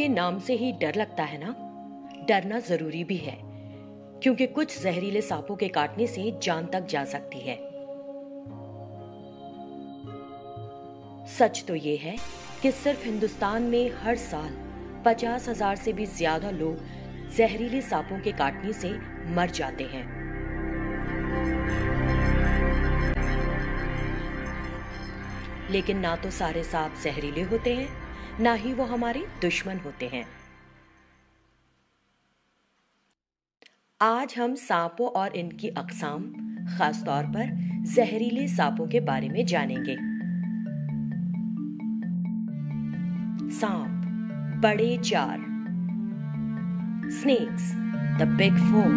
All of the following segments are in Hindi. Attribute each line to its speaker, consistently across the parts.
Speaker 1: के नाम से ही डर लगता है ना। डरना जरूरी भी है, क्योंकि कुछ जहरीले सांपों के काटने से जान तक जा सकती है। सच तो ये है कि सिर्फ हिंदुस्तान में हर साल 50,000 से भी ज्यादा लोग जहरीले सांपों के काटने से मर जाते हैं। लेकिन ना तो सारे सांप जहरीले होते हैं, ना ही वो हमारे दुश्मन होते हैं। आज हम सांपों और इनकी अक़साम, खासतौर पर जहरीले सांपों के बारे में जानेंगे। सांप, बड़े चार। Snakes, the big four.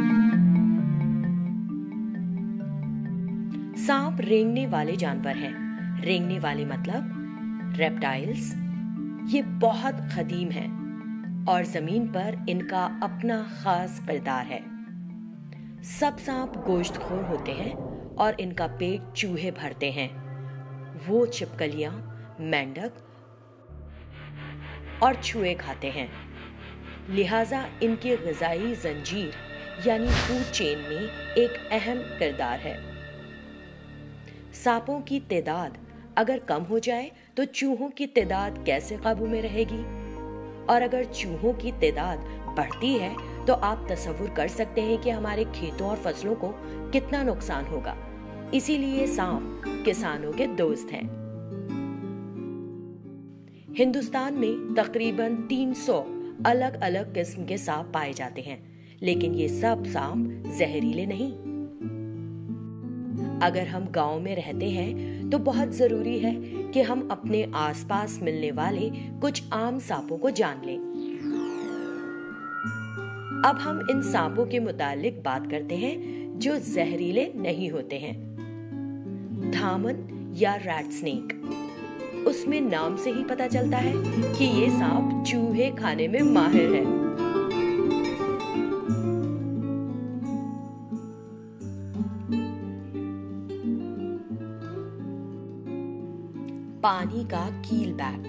Speaker 1: सांप रेंगने वाले जानवर हैं। रेंगने वाले मतलब रेप्टाइल्स। ये बहुत कदीम हैं और जमीन पर इनका अपना खास किरदार है। सब सांप गोश्तखोर होते हैं और इनका पेट चूहे भरते हैं। वो छिपकलियां, मेंढक और चूहे खाते हैं। लिहाजा इनकी ग़िज़ाई जंजीर यानी फूड चेन में एक अहम किरदार है। सांपों की तादाद अगर कम हो जाए तो चूहों की तादाद कैसे काबू में रहेगी? और अगर चूहों की तादाद बढ़ती है तो आप तसव्वुर कर सकते हैं कि हमारे खेतों और फसलों को कितना नुकसान होगा। इसीलिए सांप किसानों के दोस्त हैं। हिंदुस्तान में तकरीबन 300 अलग अलग किस्म के सांप पाए जाते हैं, लेकिन ये सब सांप जहरीले नहीं। अगर हम गांव में रहते हैं तो बहुत जरूरी है कि हम अपने आसपास मिलने वाले कुछ आम सांपों को जान लें। अब हम इन सांपों के मुतालिक बात करते हैं जो जहरीले नहीं होते हैं। धामन या रैट स्नेक, उसमें नाम से ही पता चलता है कि ये सांप चूहे खाने में माहिर है। पानी का कीलबैक,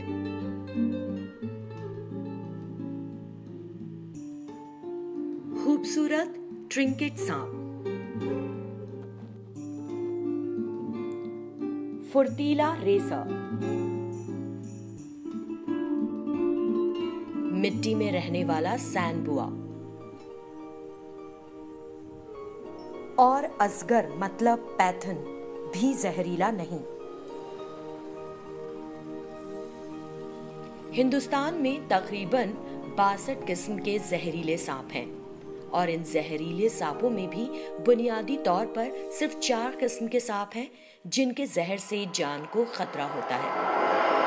Speaker 1: खूबसूरत ट्रिंकेट सांप, फुर्तीला रेसर, मिट्टी में रहने वाला सैंडबुआ और अजगर मतलब पैथन भी जहरीला नहीं। हिंदुस्तान में तकरीबन 62 किस्म के जहरीले सांप हैं और इन जहरीले सांपों में भी बुनियादी तौर पर सिर्फ 4 किस्म के सांप हैं जिनके जहर से जान को खतरा होता है।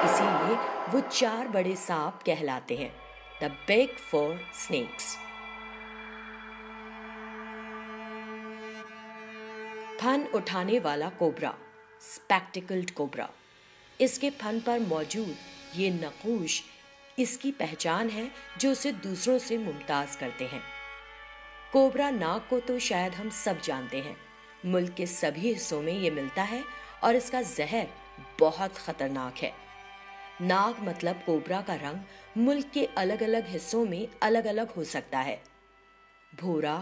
Speaker 1: इसीलिए वो 4 बड़े सांप कहलाते हैं, द बिग फोर स्नेक्स। फन उठाने वाला कोबरा, स्पेक्टिकल्ड कोबरा। इसके फन पर मौजूद ये नक़ूश इसकी पहचान है जो उसे दूसरों से मुमताज करते हैं। कोबरा नाग को तो शायद हम सब जानते हैं। मुल्क के सभी हिस्सों में ये मिलता है और इसका जहर बहुत खतरनाक है। नाग मतलब कोबरा का रंग मुल्क के अलग अलग हिस्सों में अलग अलग हो सकता है। भूरा,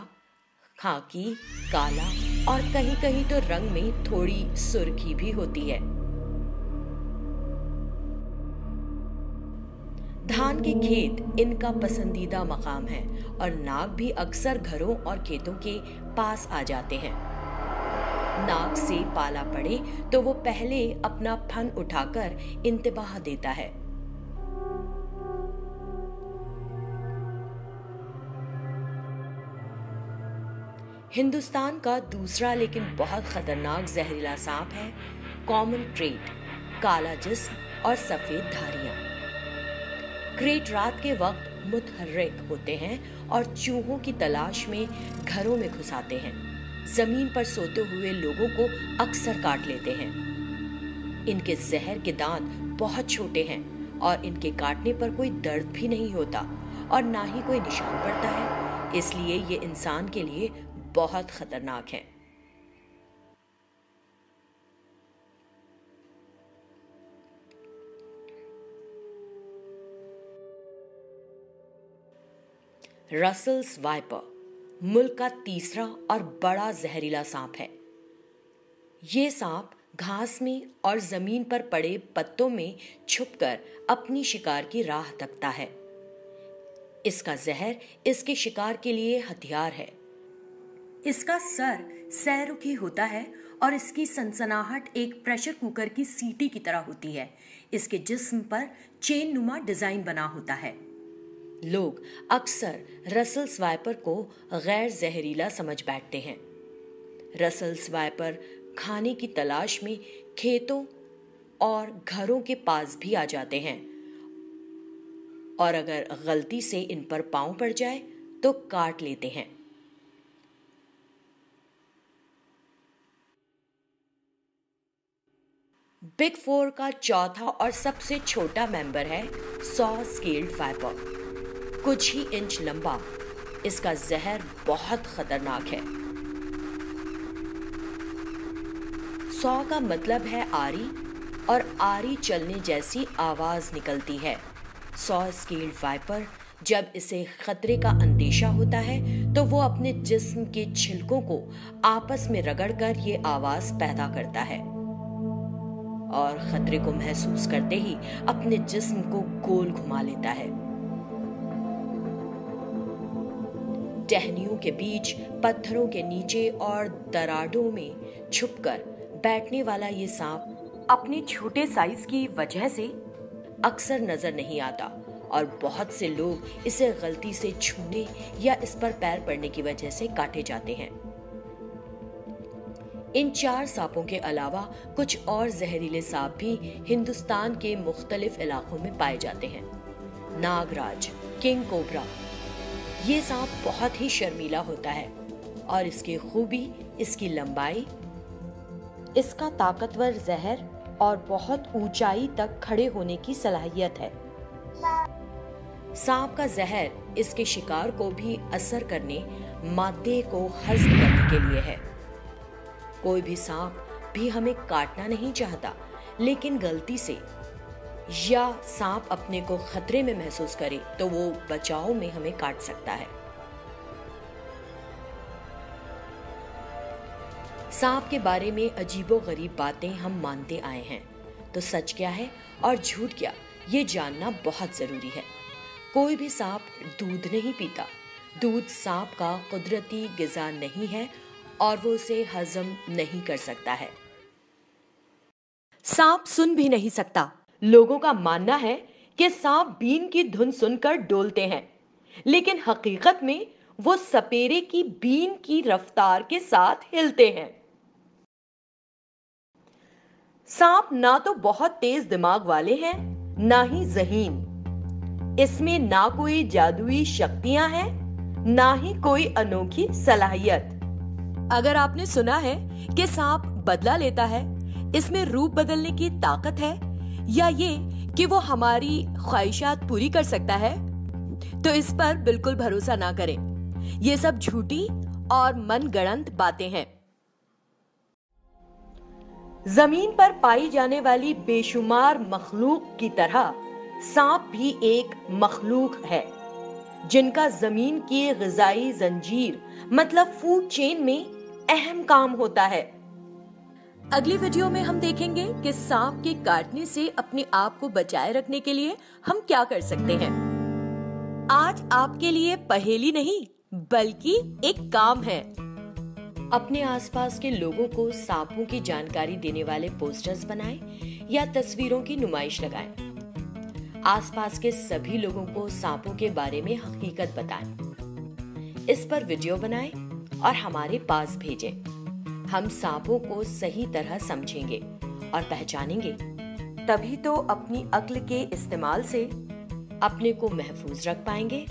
Speaker 1: खाकी, काला और कहीं कहीं तो रंग में थोड़ी सुर्खी भी होती है। धान के खेत इनका पसंदीदा मकाम है और नाग भी अक्सर घरों और खेतों के पास आ जाते हैं। नाग से पाला पड़े तो वो पहले अपना फन उठाकर इंतबाह देता है। हिंदुस्तान का दूसरा लेकिन बहुत खतरनाक जहरीला सांप है कॉमन क्रेट, काला जिस्म और सफेद धारियां। क्रेट रात के वक्त मुतहर्रिक होते हैं और चूहों की तलाश में घरों में घुस आते हैं। जमीन पर सोते हुए लोगों को अक्सर काट लेते हैं। इनके जहर के दांत बहुत छोटे हैं और इनके काटने पर कोई दर्द भी नहीं होता और ना ही कोई निशान पड़ता है, इसलिए ये इंसान के लिए बहुत खतरनाक है। रसल्स वाइपर मुल्क का तीसरा और बड़ा जहरीला सांप है। ये सांप घास में और जमीन पर पड़े पत्तों में छुपकर अपनी शिकार की राह तकता है। इसका जहर इसके शिकार के लिए हथियार है। इसका सर सैरुखी होता है और इसकी सनसनाहट एक प्रेशर कुकर की सीटी की तरह होती है। इसके जिस्म पर चेन नुमा डिजाइन बना होता है। लोग अक्सर रसल्स वाइपर को गैर जहरीला समझ बैठते हैं। रसल्स वाइपर खाने की तलाश में खेतों और घरों के पास भी आ जाते हैं और अगर गलती से इन पर पांव पड़ जाए तो काट लेते हैं। बिग फोर का चौथा और सबसे छोटा मेंबर है सॉ स्केल्ड वाइपर। कुछ ही इंच लंबा, इसका जहर बहुत खतरनाक है। सॉ का मतलब है आरी और आरी चलने जैसी आवाज निकलती है। सॉ स्केल्ड वाइपर जब इसे खतरे का अंदेशा होता है तो वो अपने जिस्म के छिलकों को आपस में रगड़कर ये आवाज पैदा करता है और खतरे को महसूस करते ही अपने जिस्म को गोल घुमा लेता है। टहनियों के बीच, पत्थरों के नीचे और दरारों में छुपकर बैठने वाला ये सांप अपने छोटे साइज की वजह से अक्सर नजर नहीं आता और बहुत से लोग इसे गलती से छूने या इस पर पैर पड़ने की वजह से काटे जाते हैं। इन 4 सांपों के अलावा कुछ और जहरीले सांप भी हिंदुस्तान के मुख्तलिफ इलाकों में पाए जाते हैं। नागराज, किंग कोबरा, ये सांप बहुत ही शर्मीला होता है और इसकी खूबी इसकी लंबाई, इसका ताकतवर जहर और बहुत ऊंचाई तक खड़े होने की सलाहियत है। सांप का जहर इसके शिकार को भी असर करने, मादे को हजम करने के लिए है। कोई भी सांप भी हमें काटना नहीं चाहता, लेकिन गलती से या सांप अपने को खतरे में महसूस करे तो वो बचाव में हमें काट सकता है। सांप के बारे में अजीबोगरीब बातें हम मानते आए हैं, तो सच क्या है और झूठ क्या, ये जानना बहुत जरूरी है। कोई भी सांप दूध नहीं पीता। दूध सांप का कुदरती गिज़ा नहीं है और वो उसे हजम नहीं कर सकता है। सांप सुन भी नहीं सकता। लोगों का मानना है कि सांप बीन की धुन सुनकर डोलते हैं, लेकिन हकीकत में वो सपेरे की बीन की रफ्तार के साथ हिलते हैं। सांप ना तो बहुत तेज दिमाग वाले हैं, ना ही ज़हीन। इसमें ना कोई जादुई शक्तियां हैं, ना ही कोई अनोखी सलाहियत। अगर आपने सुना है कि सांप बदला लेता है, इसमें रूप बदलने की ताकत है, या ये कि वो हमारी ख्वाहिशात पूरी कर सकता है, तो इस पर बिल्कुल भरोसा ना करें। ये सब झूठी और मनगढ़ंत बातें हैं। जमीन पर पाई जाने वाली बेशुमार मखलूक की तरह सांप भी एक मखलूक है, जिनका जमीन की ग़िज़ाई जंजीर मतलब फूड चेन में अहम काम होता है। अगली वीडियो में हम देखेंगे कि सांप के काटने से अपने आप को बचाए रखने के लिए हम क्या कर सकते हैं। आज आपके लिए पहेली नहीं, बल्कि एक काम है। अपने आसपास के लोगों को सांपों की जानकारी देने वाले पोस्टर्स बनाएं या तस्वीरों की नुमाइश लगाएं। आसपास के सभी लोगों को सांपों के बारे में हकीकत बताएं। इस पर वीडियो बनाएं और हमारे पास भेजें। हम सांपों को सही तरह समझेंगे और पहचानेंगे, तभी तो अपनी अक्ल के इस्तेमाल से अपने को महफूज रख पाएंगे।